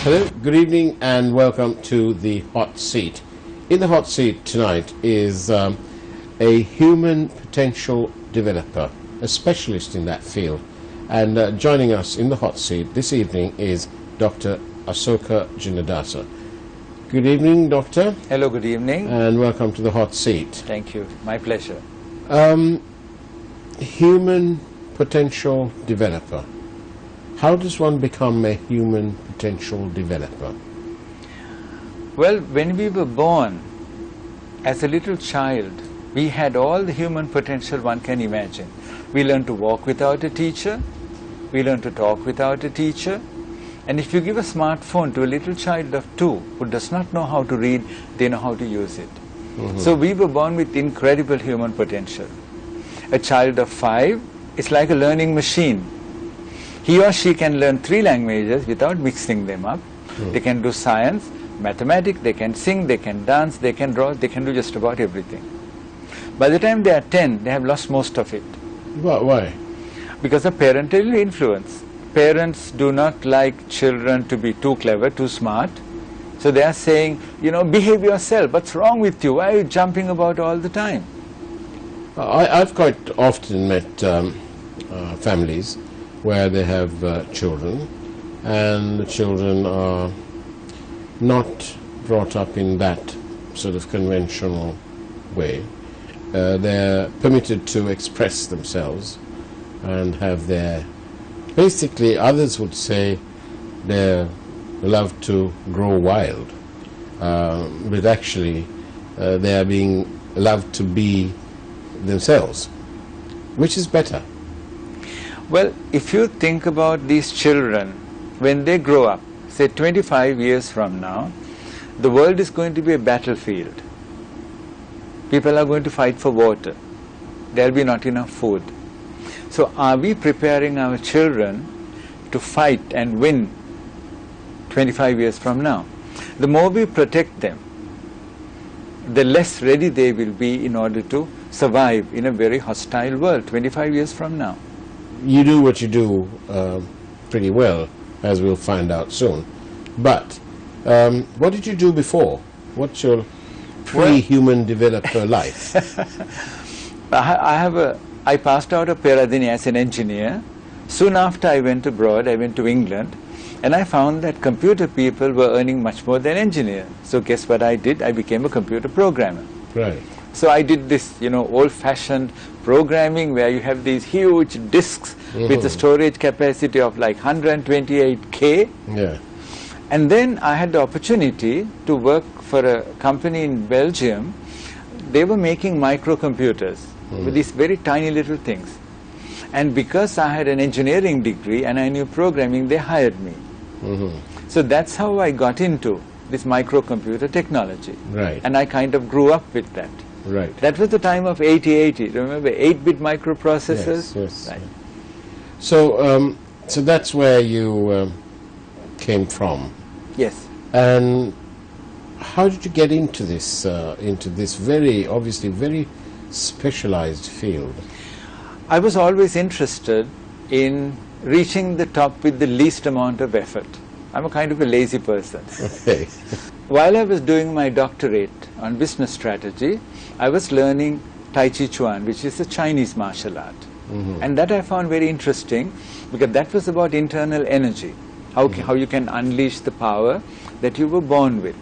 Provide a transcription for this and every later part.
Hello, good evening and welcome to the Hot Seat. In the Hot Seat tonight is a human potential developer, a specialist in that field. And joining us in the Hot Seat this evening is Dr. Asoka Jinadasa. Good evening, Doctor. Hello, good evening. And welcome to the Hot Seat. Thank you. My pleasure. Human potential developer. How does one become a human potential developer? Well, when we were born, as a little child, we had all the human potential one can imagine. We learned to walk without a teacher. We learned to talk without a teacher. And if you give a smartphone to a little child of 2 who does not know how to read, they know how to use it. So we were born with incredible human potential. A child of 5 is like a learning machine. He or she can learn 3 languages without mixing them up. They can do science, mathematics, they can sing, they can dance, they can draw, they can do just about everything. By the time they are 10, they have lost most of it. Why? Because of parental influence. Parents do not like children to be too clever, too smart. So they are saying, you know, behave yourself. What's wrong with you? Why are you jumping about all the time? I've quite often met families where they have children, and the children are not brought up in that sort of conventional way. They're permitted to express themselves and have their, basically others would say they're allowed to grow wild, but actually they are being allowed to be themselves. Which is better? Well, if you think about these children, when they grow up, say 25 years from now, the world is going to be a battlefield. People are going to fight for water. There will be not enough food. So are we preparing our children to fight and win 25 years from now? The more we protect them, the less ready they will be in order to survive in a very hostile world 25 years from now. You do what you do pretty well, as we'll find out soon. But what did you do before? What's your pre-human developer life? I passed out of Peradini as an engineer. Soon after I went abroad, I went to England, and I found that computer people were earning much more than engineers. So guess what I did? I became a computer programmer. Right. So I did this, you know, old-fashioned programming where you have these huge disks with a storage capacity of like 128K. Yeah. And then I had the opportunity to work for a company in Belgium. They were making microcomputers with these very tiny little things. And because I had an engineering degree and I knew programming, they hired me. So that's how I got into this microcomputer technology. Right. And I kind of grew up with that. Right. That was the time of 8080. Remember 8-bit microprocessors? Yes, yes. Right. So, so that's where you came from. Yes. And how did you get into this very, obviously very specialized field? I was always interested in reaching the top with the least amount of effort. I'm a kind of a lazy person. Okay. While I was doing my doctorate on business strategy, I was learning Tai Chi Chuan, which is a Chinese martial art. And that I found very interesting because that was about internal energy, how you can unleash the power that you were born with.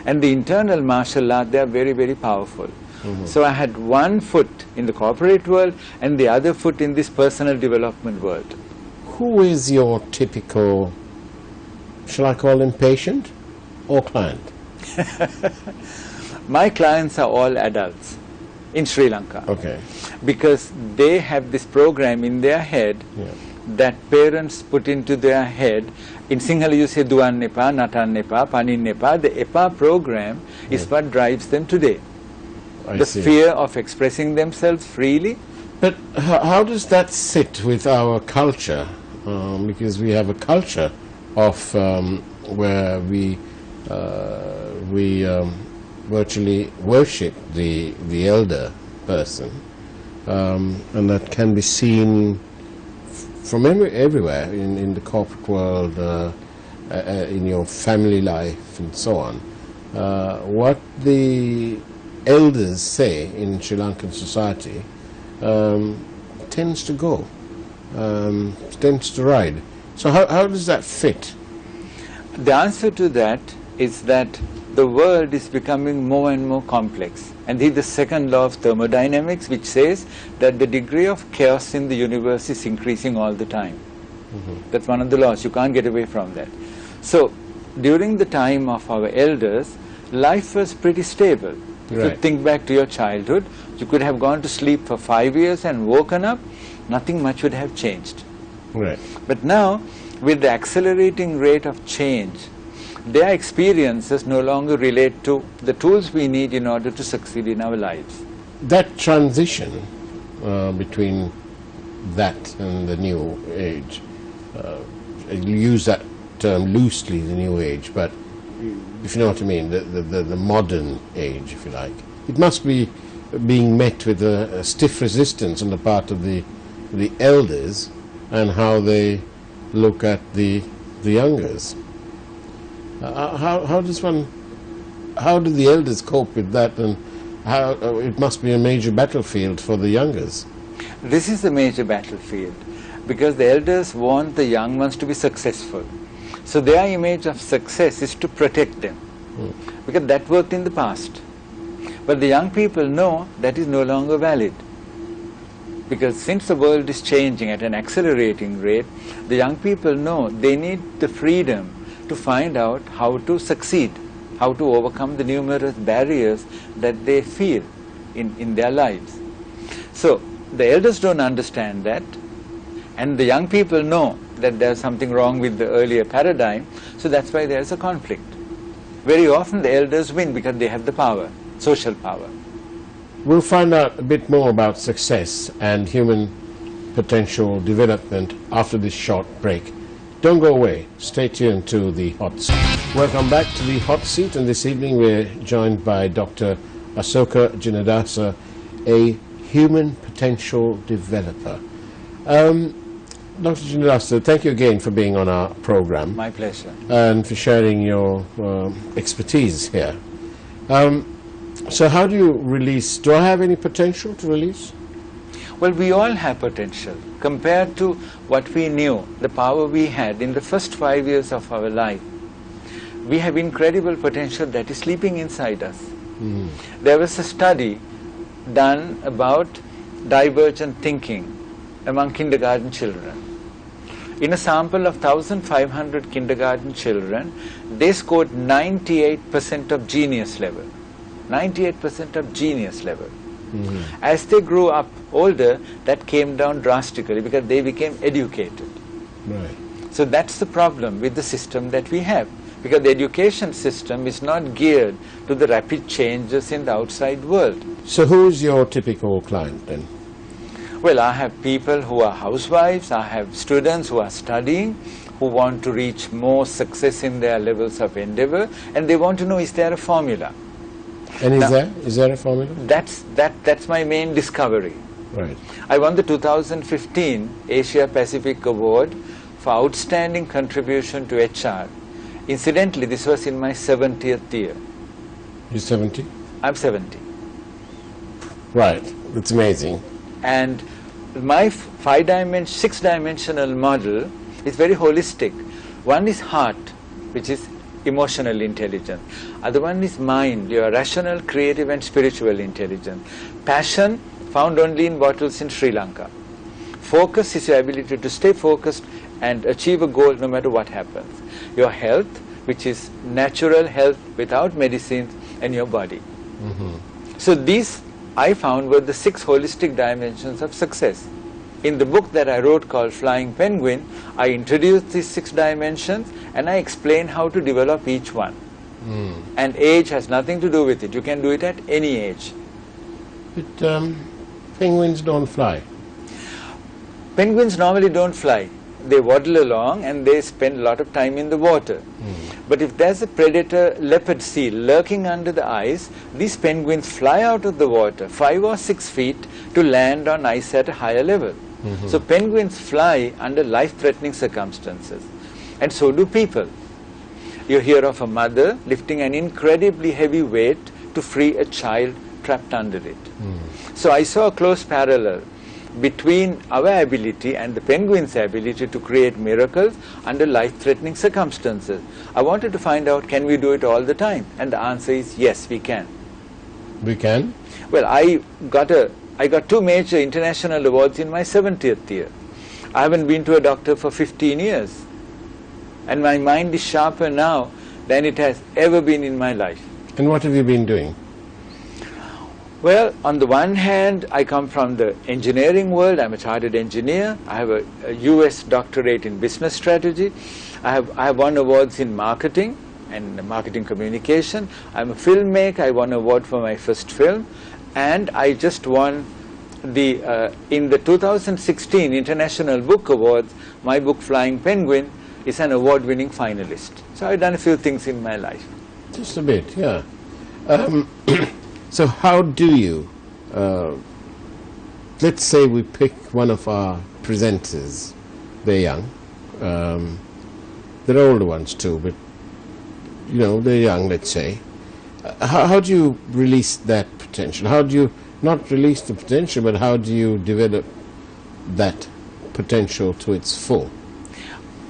And the internal martial art, they are very, very powerful. So I had one foot in the corporate world and the other foot in this personal development world. Who is your typical, shall I call him patient or client? My clients are all adults in Sri Lanka. Okay. Because they have this program in their head that parents put into their head. In Sinhala you say Duan Nepa, Natan Nepa, Panin Nepa. The EPA program is what drives them today. I The see. fear of expressing themselves freely. But how does that sit with our culture? Because we have a culture of where we virtually worship the elder person, and that can be seen from everywhere in the corporate world, in your family life and so on, what the elders say in Sri Lankan society tends to go, tends to ride. So how does that fit? The answer to that is that the world is becoming more and more complex. And this is the second law of thermodynamics, which says that the degree of chaos in the universe is increasing all the time. That's one of the laws. You can't get away from that. So during the time of our elders, life was pretty stable. If you think back to your childhood, you could have gone to sleep for 5 years and woken up, nothing much would have changed. Right. But now, with the accelerating rate of change, their experiences no longer relate to the tools we need in order to succeed in our lives. That transition between that and the new age, you use that term loosely, the new age, but if you know what I mean, the modern age, if you like, it must be being met with a stiff resistance on the part of the elders and how they look at the youngers. How do the elders cope with that, and how it must be a major battlefield for the youngers? This is a major battlefield because the elders want the young ones to be successful. So their image of success is to protect them, because that worked in the past. But the young people know that is no longer valid, because since the world is changing at an accelerating rate, the young people know they need the freedom to find out how to succeed, how to overcome the numerous barriers that they feel in their lives. So the elders don't understand that, and the young people know that there's something wrong with the earlier paradigm, so that's why there's a conflict. Very often the elders win because they have the power, social power. We'll find out a bit more about success and human potential development after this short break. Don't go away. Stay tuned to the Hot Seat. Welcome back to the Hot Seat, and this evening we're joined by Dr. Asoka Jinadasa, a human potential developer. Dr. Jinadasa, thank you again for being on our program. My pleasure. And for sharing your expertise here. So how do you release? Do I have any potential to release? Well, we all have potential. Compared to what we knew, the power we had in the first 5 years of our life, we have incredible potential that is sleeping inside us. There was a study done about divergent thinking among kindergarten children. In a sample of 1,500 kindergarten children, they scored 98% of genius level. 98% of genius level. As they grew up older, that came down drastically because they became educated. Right. So that's the problem with the system that we have, because the education system is not geared to the rapid changes in the outside world. So who's your typical client then? Well, I have people who are housewives, I have students who are studying, who want to reach more success in their levels of endeavor, and they want to know, is there a formula? And is there a formula? That's my main discovery. Right. I won the 2015 Asia Pacific Award for outstanding contribution to HR. Incidentally, this was in my 70th year. You're 70? I'm 70. Right. That's amazing. And my six-dimensional model is very holistic. One is heart, which is emotional intelligence. Other one is mind, your rational, creative and spiritual intelligence. Passion, found only in bottles in Sri Lanka. Focus is your ability to stay focused and achieve a goal no matter what happens. Your health, which is natural health without medicines, and your body. So these, I found, were the 6 holistic dimensions of success. In the book that I wrote called Flying Penguin, I introduced these 6 dimensions and I explained how to develop each one. And age has nothing to do with it. You can do it at any age. But penguins don't fly. Penguins normally don't fly. They waddle along and they spend a lot of time in the water. But if there's a predator leopard seal lurking under the ice, these penguins fly out of the water 5 or 6 feet to land on ice at a higher level. So penguins fly under life-threatening circumstances. And so do people. You hear of a mother lifting an incredibly heavy weight to free a child trapped under it. So I saw a close parallel between our ability and the penguin's ability to create miracles under life-threatening circumstances. I wanted to find out, can we do it all the time? And the answer is yes, we can. We can? Well, I got 2 major international awards in my 70th year. I haven't been to a doctor for 15 years. And my mind is sharper now than it has ever been in my life. And what have you been doing? Well, on the one hand, I come from the engineering world. I'm a chartered engineer. I have a US doctorate in business strategy. I have won awards in marketing and marketing communication. I'm a filmmaker. I won an award for my first film. And I just won in the 2016 International Book Awards, my book Flying Penguin is an award-winning finalist. So I've done a few things in my life. Just a bit, yeah. So how do you, let's say we pick one of our presenters, they're young, there are older ones too, but you know, they're young, let's say. How do you release that potential? How do you not release the potential, but how do you develop that potential to its full?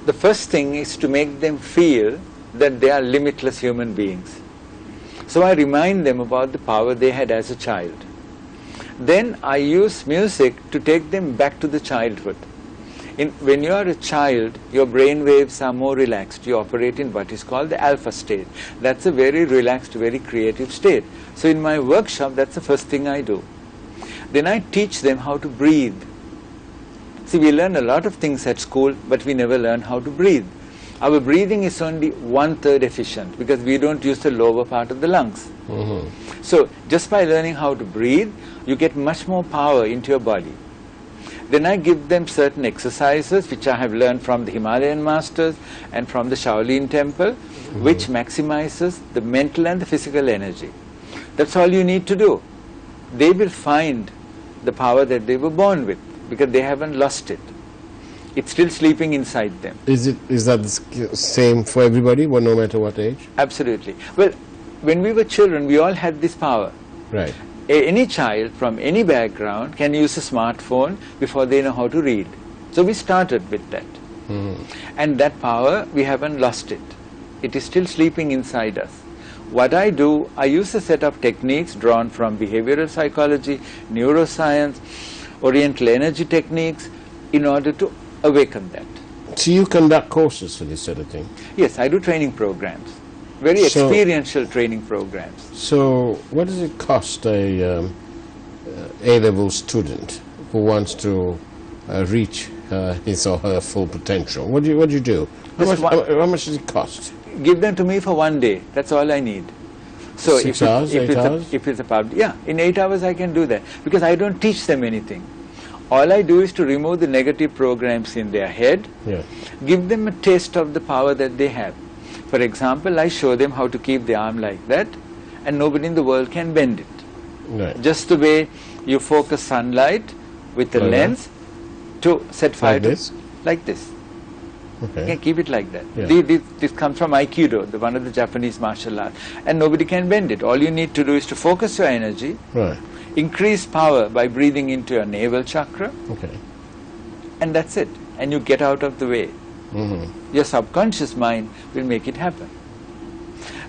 The first thing is to make them feel that they are limitless human beings. So I remind them about the power they had as a child. Then I use music to take them back to the childhood. When you are a child, your brain waves are more relaxed. You operate in what is called the alpha state. That's a very relaxed, very creative state. So in my workshop, that's the first thing I do. Then I teach them how to breathe. See, we learn a lot of things at school, but we never learn how to breathe. Our breathing is only 1/3 efficient because we don't use the lower part of the lungs. So just by learning how to breathe, you get much more power into your body. Then I give them certain exercises which I have learned from the Himalayan masters and from the Shaolin temple, which maximizes the mental and the physical energy. That's all you need to do. They will find the power that they were born with because they haven't lost it. It's still sleeping inside them. Is that the same for everybody, no matter what age? Absolutely. Well, when we were children, we all had this power. Right. Any child from any background can use a smartphone before they know how to read. So we started with that. And that power, we haven't lost it. It is still sleeping inside us. What I do, I use a set of techniques drawn from behavioral psychology, neuroscience, oriental energy techniques in order to awaken that. So you conduct courses for this sort of thing? Yes, I do training programs. Very experiential training programs. So what does it cost a A-level student who wants to reach his or her full potential? What do you do? How much does it cost? Give them to me for 1 day. That's all I need. So 6 hours, 8 hours? If it's a public, yeah, in 8 hours I can do that because I don't teach them anything. All I do is to remove the negative programs in their head, give them a taste of the power that they have. For example, I show them how to keep the arm like that, and nobody in the world can bend it. Right. Just the way you focus sunlight with a lens to set fire like this? Like this. Okay. You can keep it like that. Yeah. This comes from Aikido, one of the Japanese martial arts, and nobody can bend it. All you need to do is to focus your energy, increase power by breathing into your navel chakra, and that's it. And you get out of the way. Your subconscious mind will make it happen.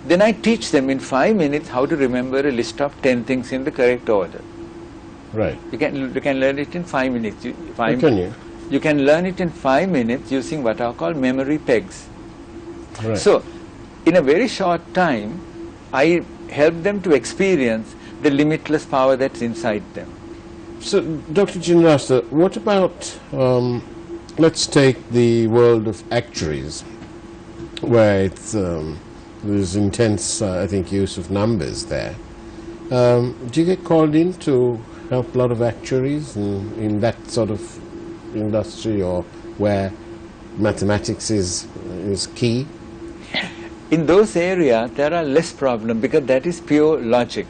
Then I teach them in 5 minutes how to remember a list of 10 things in the correct order. Right. You can learn it in 5 minutes. You can learn it in 5 minutes using what are called memory pegs. Right. So, in a very short time, I help them to experience the limitless power that's inside them. So, Dr. Chinrasa, what about, let's take the world of actuaries, where it's, there's intense, I think, use of numbers there. Do you get called in to help a lot of actuaries in that sort of industry, or where mathematics is key? In those areas, there are less problems because that is pure logic.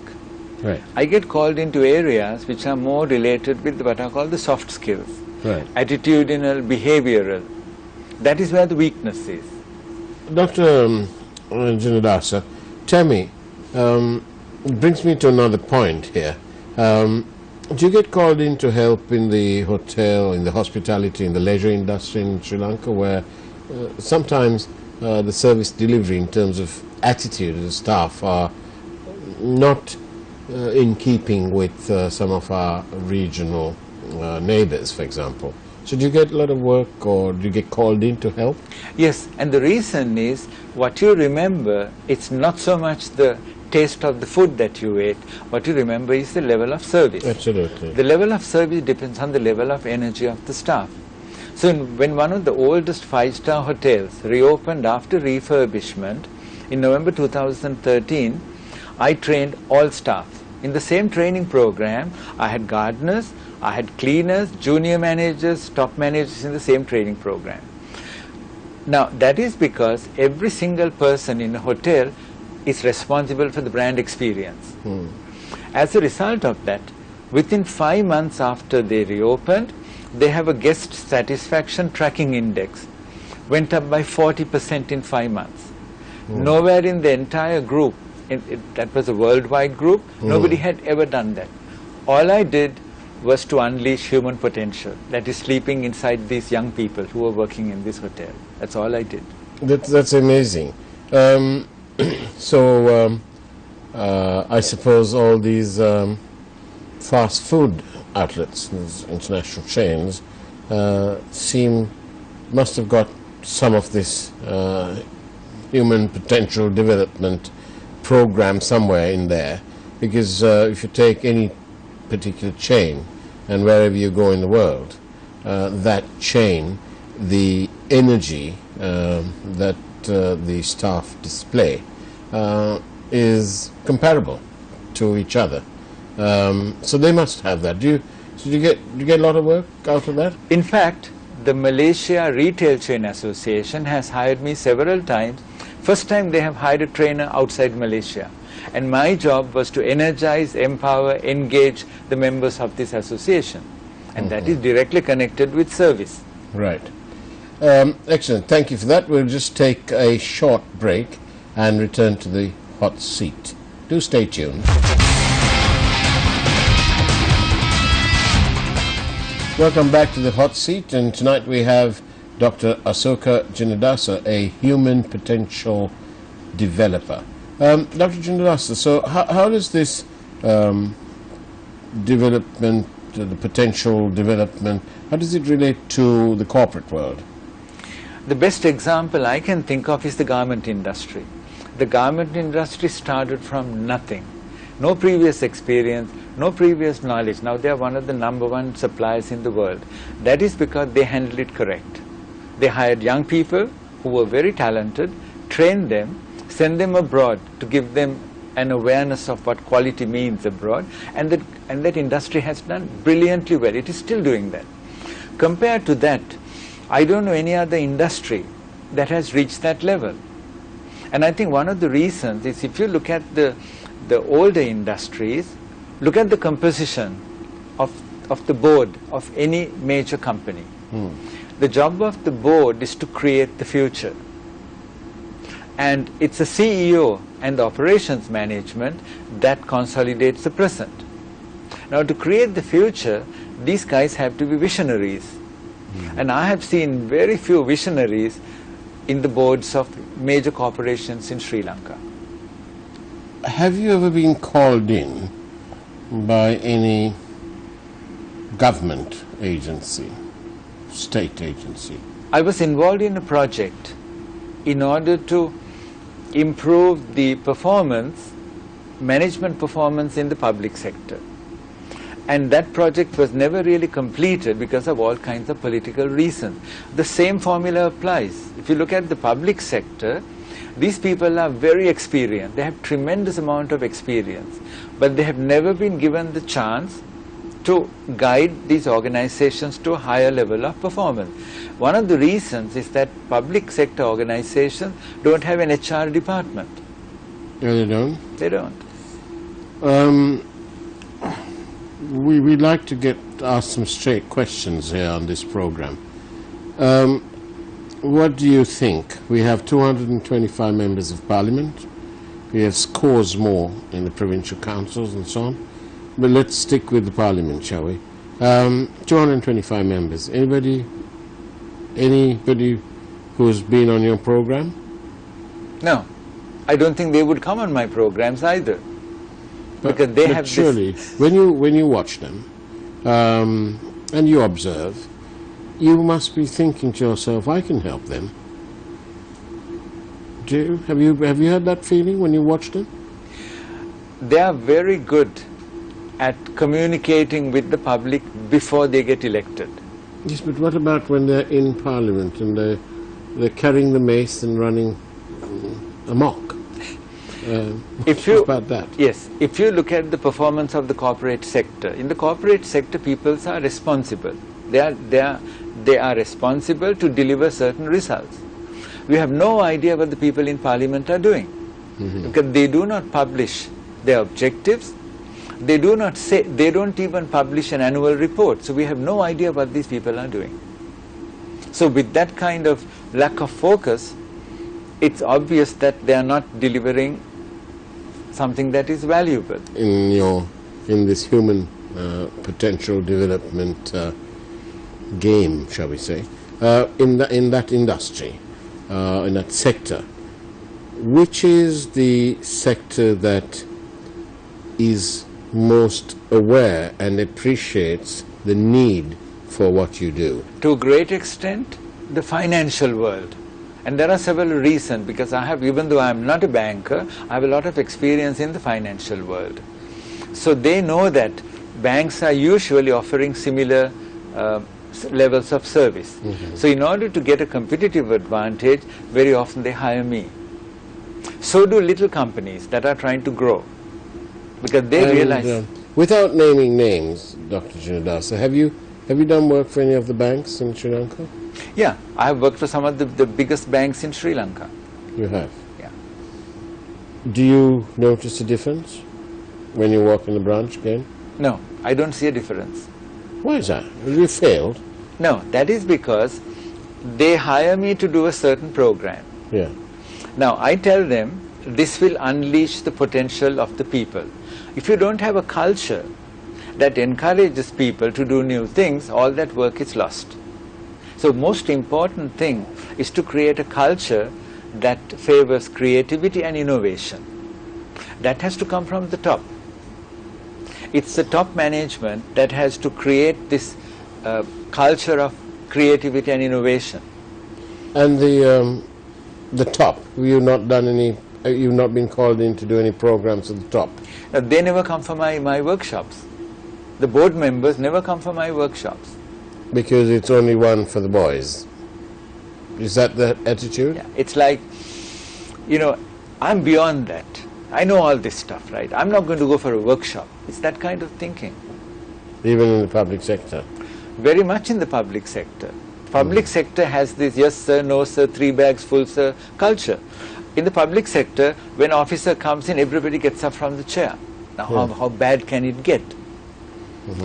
Right. I get called into areas which are more related with what are called the soft skills. Right. Attitudinal, behavioral. That is where the weakness is. Dr. Jinadasa, tell me, it brings me to another point here. Do you get called in to help in the hotel, in the hospitality, in the leisure industry in Sri Lanka, where sometimes the service delivery in terms of attitude of the staff are not in keeping with some of our regional neighbors, for example? So do you get a lot of work, or do you get called in to help? Yes, and the reason is what you remember, it's not so much the taste of the food that you ate. What you remember is the level of service. Absolutely. The level of service depends on the level of energy of the staff. So when one of the oldest five-star hotels reopened after refurbishment in November 2013, I trained all staff. In the same training program, I had gardeners, I had cleaners, junior managers, top managers in the same training program. Now that is because every single person in a hotel is responsible for the brand experience. As a result of that, within 5 months after they reopened, they have a guest satisfaction tracking index, went up by 40% in 5 months. Nowhere in the entire group, that was a worldwide group, nobody had ever done that. All I did was to unleash human potential that is sleeping inside these young people who are working in this hotel. That's all I did. That's amazing. So I suppose all these fast food outlets, these international chains, must have got some of this human potential development program somewhere in there, because if you take any particular chain and wherever you go in the world, that chain, the energy that the staff display is comparable to each other. So they must have that. Do you get a lot of work out of that? In fact, the Malaysia Retail Chain Association has hired me several times. First time they have hired a trainer outside Malaysia. And my job was to energize, empower, engage the members of this association. And that is directly connected with service. Right. Excellent. Thank you for that. We'll just take a short break and return to the hot seat. Do stay tuned. Welcome back to the hot seat, and tonight we have Dr. Asoka Jinadasa, a human potential developer. Dr. Jinadasa, so how does this development, the potential development, how does it relate to the corporate world? The best example I can think of is the garment industry. The garment industry started from nothing. No previous experience, no previous knowledge. Now they are one of the #1 suppliers in the world. That is because they handled it correct. They hired young people who were very talented, trained them, send them abroad to give them an awareness of what quality means abroad, and that industry has done brilliantly well. It is still doing that. Compared to that, I don't know any other industry that has reached that level. And I think one of the reasons is, if you look at the older industries, look at the composition of the board of any major company. The job of the board is to create the future. And it's the CEO and the operations management that consolidates the present. Now, to create the future, these guys have to be visionaries. And I have seen very few visionaries in the boards of major corporations in Sri Lanka. Have you ever been called in by any government agency, state agency? I was involved in a project in order to improve the performance, management performance in the public sector. And that project was never really completed because of all kinds of political reasons. The same formula applies. If you look at the public sector, these people are very experienced. They have tremendous amount of experience, but they have never been given the chance to guide these organizations to a higher level of performance. One of the reasons is that public sector organizations don't have an HR department. No, they don't? They don't. We'd like to ask some straight questions here on this program. What do you think We have 225 members of parliament. We have scores more in the provincial councils and so on. But let's stick with the parliament, shall we? 225 members. Anybody who's been on your program? No, I don't think they would come on my programs either. Because they have surely, when you watch them and you observe, you must be thinking to yourself, I can help them. Have you had that feeling when you watch them? They are very good at communicating with the public before they get elected. Yes, but what about when they're in Parliament and they're carrying the mace and running amok? What about that? Yes, if you look at the performance of the corporate sector, in the corporate sector, people are responsible. They are responsible to deliver certain results. We have no idea what the people in Parliament are doing, because they do not publish their objectives. They don't even publish an annual report. So we have no idea what these people are doing. So with that kind of lack of focus, it's obvious that they are not delivering something that is valuable. In this human potential development game, shall we say, in that industry, in that sector, which is the sector that is most aware and appreciates the need for what you do? To a great extent, the financial world. And there are several reasons, because even though I am not a banker, I have a lot of experience in the financial world. So they know that banks are usually offering similar levels of service. So in order to get a competitive advantage, very often they hire me. So do little companies that are trying to grow, because they realize... without naming names, Dr. Jinadasa, have you done work for any of the banks in Sri Lanka? Yeah, I have worked for some of the biggest banks in Sri Lanka. You have? Yeah. Do you notice a difference when you walk in the branch again? No, I don't see a difference. Why is that? Have you failed? No, that is because they hire me to do a certain program. Yeah. Now, I tell them this will unleash the potential of the people. If you don't have a culture that encourages people to do new things, all that work is lost. So most important thing is to create a culture that favors creativity and innovation. That has to come from the top. It's the top management that has to create this culture of creativity and innovation. And the top, you've not been called in to do any programs at the top? They never come for my workshops. The board members never come for my workshops. Because it's only one for the boys. Is that the attitude? Yeah, it's like, I'm beyond that. I know all this stuff, right? I'm not going to go for a workshop. It's that kind of thinking. Even in the public sector? Very much in the public sector. Public sector has this yes sir, no sir, 3 bags full sir culture. In the public sector, when an officer comes in, everybody gets up from the chair. Now how bad can it get?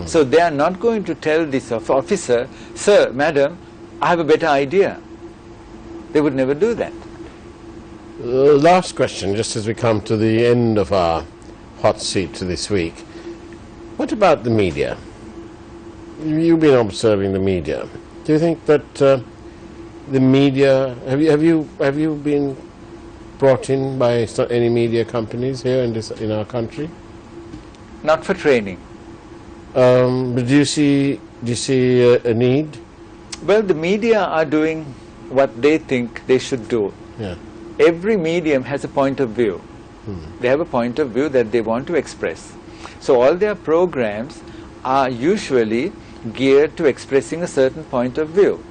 So they are not going to tell this officer, sir, madam, I have a better idea. They would never do that. Last question, just as we come to the end of our hot seat this week. What about the media? You've been observing the media. Do you think that the media, have you been brought in by any media companies here in our country? Not for training. But do you see a need? Well, the media are doing what they think they should do. Yeah. Every medium has a point of view. They have a point of view that they want to express. So all their programs are usually geared to expressing a certain point of view.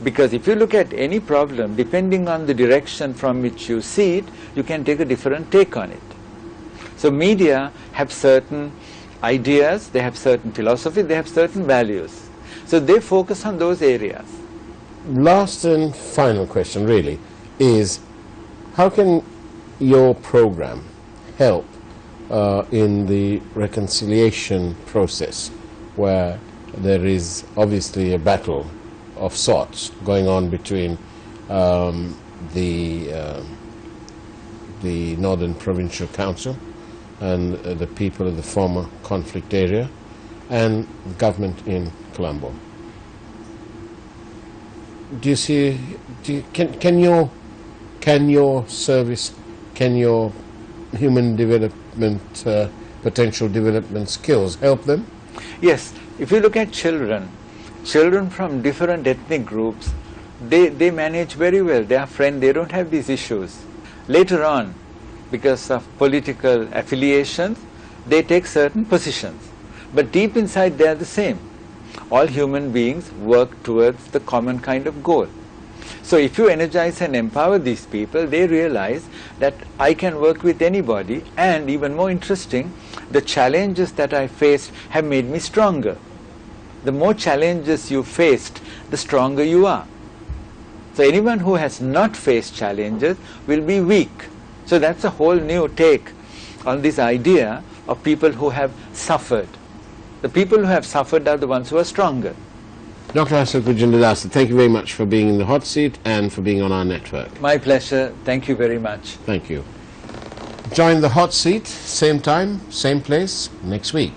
Because if you look at any problem, depending on the direction from which you see it, you can take a different take on it. So media have certain ideas, they have certain philosophy, they have certain values. So they focus on those areas. Last and final question really is, how can your program help in the reconciliation process, where there is obviously a battle of sorts going on between the Northern Provincial Council and the people of the former conflict area and government in Colombo. Do you see? Can your service, can your human development, potential development skills help them? Yes, if you look at children from different ethnic groups, they manage very well. They are friends, they don't have these issues. Later on, because of political affiliations, they take certain positions. But deep inside they are the same. All human beings work towards the common kind of goal. So if you energize and empower these people, they realize that I can work with anybody, and even more interesting, the challenges that I faced have made me stronger. The more challenges you faced, the stronger you are. So anyone who has not faced challenges will be weak. So that's a whole new take on this idea of people who have suffered. The people who have suffered are the ones who are stronger. Dr. Hassan Kujundadasa, thank you very much for being in the hot seat and for being on our network. My pleasure. Thank you very much. Thank you. Join the hot seat, same time, same place, next week.